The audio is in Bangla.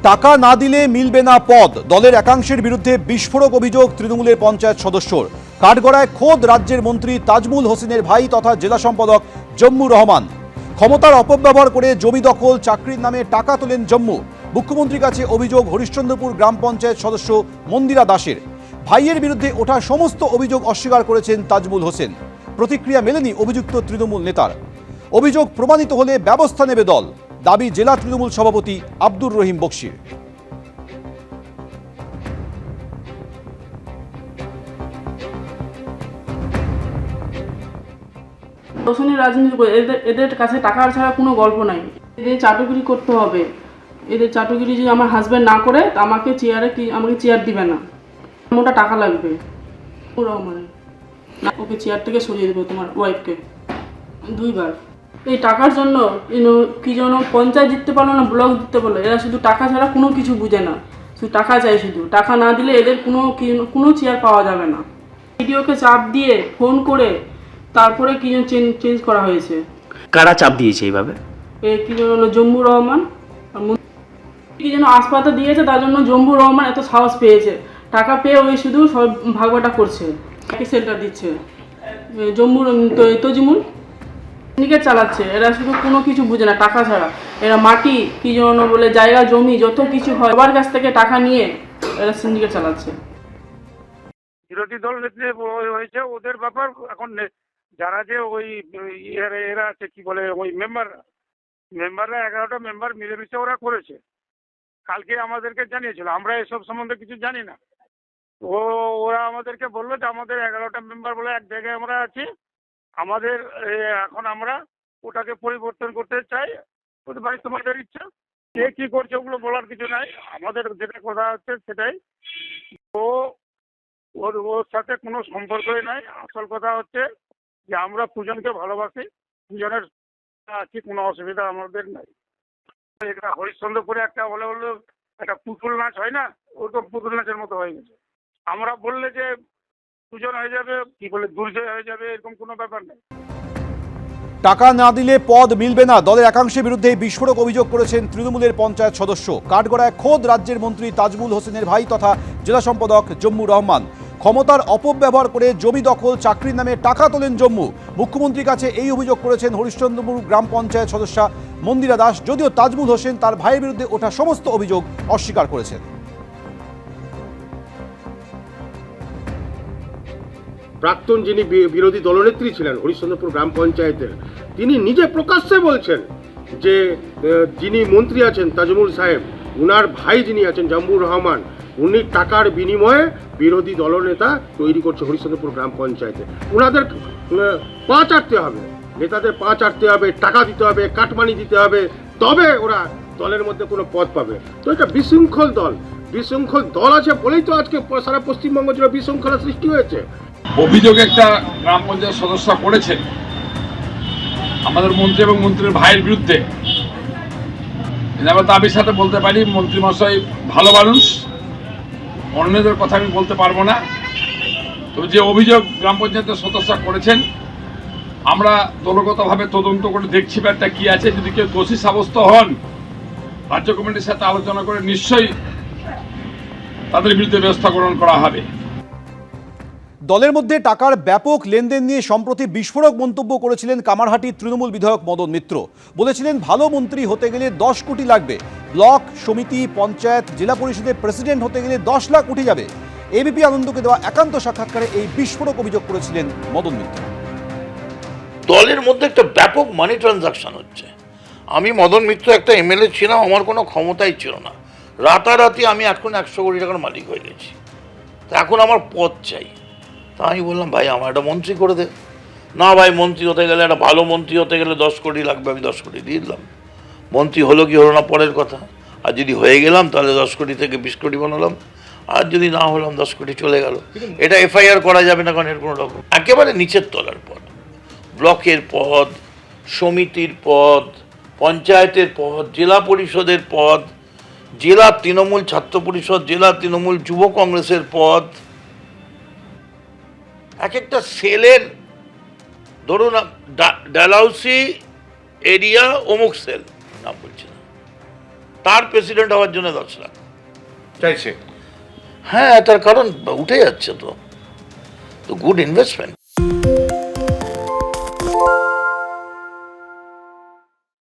টাকা না দিলে মিলবে না পদ, দলের একাংশের বিরুদ্ধে বিস্ফোরক অভিযোগ তৃণমূলের পঞ্চায়েত সদস্যর। কাঠগড়ায় খোদ রাজ্যের মন্ত্রী তাজমুল হোসেনের ভাই তথা জেলা সম্পাদক জম্মু রহমান। ক্ষমতার অপব্যবহার করে জমি দখল, চাকরির নামে টাকা তোলেন জম্মু। মুখ্যমন্ত্রীর কাছে অভিযোগ হরিশ্চন্দ্রপুর গ্রাম পঞ্চায়েত সদস্য মন্দিরা দাসের। ভাইয়ের বিরুদ্ধে ওঠা সমস্ত অভিযোগ অস্বীকার করেছেন তাজমুল হোসেন। প্রতিক্রিয়া মেলেনি অভিযুক্ত তৃণমূল নেতার। অভিযোগ প্রমাণিত হলে ব্যবস্থা নেবে দল, দাবি জেলা তৃণমূল সভাপতি আব্দুর রহিম বকশির। দর্শনী রাজনীতি করে এদের কাছে টাকার ছাড়া কোনো গল্প নাই। এদের চাটুগিরি করতে হবে। এদের চাটুগিরি যদি আমার হাজব্যান্ড না করে আমাকে চেয়ার দিবে না, মোটা টাকা লাগবে। রহমানের ওকে চেয়ার থেকে সরিয়ে দেবে তোমার ওয়াইফকে 2 বার। এই টাকার জন্য কি যেন পঞ্চায়েত জিততে পারলো না, ব্লক জিততে পারলো। এরা শুধু টাকা ছাড়া কোনো কিছু বুঝে না, শুধু টাকা চাই। শুধু টাকা না দিলে এদের কোনো চেয়ার পাওয়া যাবে না। ভিডিওকে চাপ দিয়ে ফোন করে তারপরে কি যেন চেঞ্জ করা হয়েছে। কারা চাপ দিয়েছে এইভাবে? কি যেন হলো জম্মু রহমান, কি যেন আসপাতা দিয়েছে, তার জন্য জম্মু রহমান এত সাহস পেয়েছে। টাকা পেয়ে ওই শুধু সব ভাগবাটা করছে, সেন্টার দিচ্ছে। জম্মুর তজিমুল সিন্ডিকেট চালাচ্ছে। এরা শুধু কোনো কিছু বুঝে না টাকা ছাড়া। এরা মাটি কি যেন বলে জায়গা জমি যত কিছু হয় সবার কাছ থেকে টাকা নিয়ে এরা সিন্ডিকেট চালাচ্ছে। বিরোধী দল নেত্রী হয়েছে ওদের ব্যাপার। এখন যারা যে ওই এরা আছে কি বলে ওই মেম্বাররা 11টা মেম্বার মিলেমিশে ওরা করেছে। কালকে আমাদেরকে জানিয়েছিল, আমরা এসব সম্বন্ধে কিছু জানি না। ওরা আমাদেরকে বললো যে আমাদের 11টা মেম্বার বলে এক জায়গায় আমরা আছি, আমাদের এখন আমরা ওটাকে পরিবর্তন করতে চাই। ওদের ভাই তোমাদের ইচ্ছা, কে কি করছে ওগুলো বলার কিছু নাই। আমাদের যেটা কথা হচ্ছে সেটাই। ওর সাথে কোনো সম্পর্কই নাই। আসল কথা হচ্ছে যে আমরা দুজনকে ভালোবাসি, দুজনের আছি, কোনো অসুবিধা আমাদের নাই। এটা হরিশ্চন্দ্রপুরে একটা হলে একটা পুতুল নাচ হয় না, ও তো পুতুল নাচের মতো হয়ে গেছে। আমরা বললে যে দুজন হয়ে যাবে, কি বলে দুর্জয় হয়ে যাবে, এরকম কোনো ব্যাপার নেই। টাকা না দিলে পদ মিলবে না, দলের একাংশের বিরুদ্ধে বিস্ফোরক অভিযোগ করেছেন তৃণমূলের পঞ্চায়েত সদস্য। কাঠগড়ায় খোদ রাজ্যের মন্ত্রী তাজমুল হোসেনের ভাই তথা জেলা সম্পাদক জম্মু রহমান। ক্ষমতার অপব্যবহার করে জমি দখল, চাকরির নামে টাকা তোলেন জম্মু। মুখ্যমন্ত্রীর কাছে এই অভিযোগ করেছেন হরিশ্চন্দ্রপুর গ্রাম পঞ্চায়েত সদস্যা মন্দিরা দাস। যদিও তাজমুল হোসেন তার ভাইয়ের বিরুদ্ধে ওঠা সমস্ত অভিযোগ অস্বীকার করেছেন। প্রাক্তন যিনি বিরোধী দলনেত্রী ছিলেন হরিশ্চন্দ্রপুর গ্রাম পঞ্চায়েতের, তিনি নিজে প্রকাশ্যে বলছেন যে যিনি মন্ত্রী আছেন তাজমুল সাহেব, উনার ভাই যিনি আছেন জম্মুর রহমান, উনি টাকার বিনিময়ে বিরোধী দলনেতা তৈরি করছে হরিশ্চন্দ্রপুর গ্রাম পঞ্চায়েতে। ওনাদের পা চাটতে হবে, নেতাদের পা চাটতে হবে, টাকা দিতে হবে, কাটমানি দিতে হবে, তবে ওরা দলের মধ্যে কোনো পদ পাবে। তো এটা বিশৃঙ্খল দল আছে বলেই তো আজকে সারা পশ্চিমবঙ্গ জুড়ে বিশৃঙ্খলা সৃষ্টি হয়েছে। অভিযোগ একটা গ্রাম পঞ্চায়েত সদস্য করেছেন আমাদের মন্ত্রী এবং মন্ত্রীর ভাইয়ের বিরুদ্ধে। আমরা দাবির সাথে বলতে পারি মন্ত্রী মশাই ভালো মানুষ, অন্যদের কথা আমি বলতে পারবো না। তবে যে অভিযোগ গ্রাম পঞ্চায়েতের সদস্য করেছেন, আমরা দলগতভাবে তদন্ত করে দেখছি ব্যাপারটা কি আছে। যদি কেউ দোষী সাব্যস্ত হন, রাজ্য কমিটির সাথে আলোচনা করে নিশ্চয়ই তাদের বিরুদ্ধে ব্যবস্থা গ্রহণ করা হবে। দলের মধ্যে টাকার ব্যাপক লেনদেন নিয়ে সম্প্রতি বিস্ফোরক মন্তব্য করেছিলেন কামারহাটির তৃণমূল বিধায়ক মদন মিত্র। বলেছিলেন ভালো মন্ত্রী হতে গেলে 10 কোটি লাগবে, ব্লক সমিতি, পঞ্চায়েত, জেলা পরিষদের প্রেসিডেন্ট হতে গেলে 10 লাখ উঠে যাবে। এবিপি আনন্দকে দেওয়া একান্ত সাক্ষাৎকারে এই বিস্ফোরক অভিযোগ করেছিলেন মদন মিত্র। দলের মধ্যে একটা ব্যাপক মানি ট্রানজাকশন হচ্ছে। আমি মদন মিত্র একটা এমএলএ ছিলাম, আমার কোনো ক্ষমতাই ছিল না। রাতারাতি আমি এখন 100 কোটি টাকার মালিক হয়ে গেছি। তা এখন আমার পদ চাই। তা আমি বললাম ভাই আমার একটা মন্ত্রী করে দে। না ভাই মন্ত্রী হতে গেলে, একটা ভালো মন্ত্রী হতে গেলে 10 কোটি লাগবে। আমি 10 কোটি দিয়ে দিলাম। মন্ত্রী হলো কি হলো না পরের কথা। আর যদি হয়ে গেলাম তাহলে 10 কোটি থেকে 20 কোটি বানালাম, আর যদি না হলাম 10 কোটি চলে গেল। এটা এফআইআর করা যাবে না, কারণ এর কোনো রকম একেবারে নিচের তলার পদ, ব্লকের পদ, সমিতির পদ, পঞ্চায়েতের পদ, জেলা পরিষদের পদ, জেলা তৃণমূল ছাত্র পরিষদ, জেলা তৃণমূল যুব কংগ্রেসের পদ, এক একটা সেলের ধরুন ডালহাউসি এরিয়া অমুক সেল, নাম বলছি না, তার প্রেসিডেন্ট হওয়ার জন্য 10 লাখ চাইছে। হ্যাঁ, তার কারণ উঠে যাচ্ছে তো গুড ইনভেস্টমেন্ট।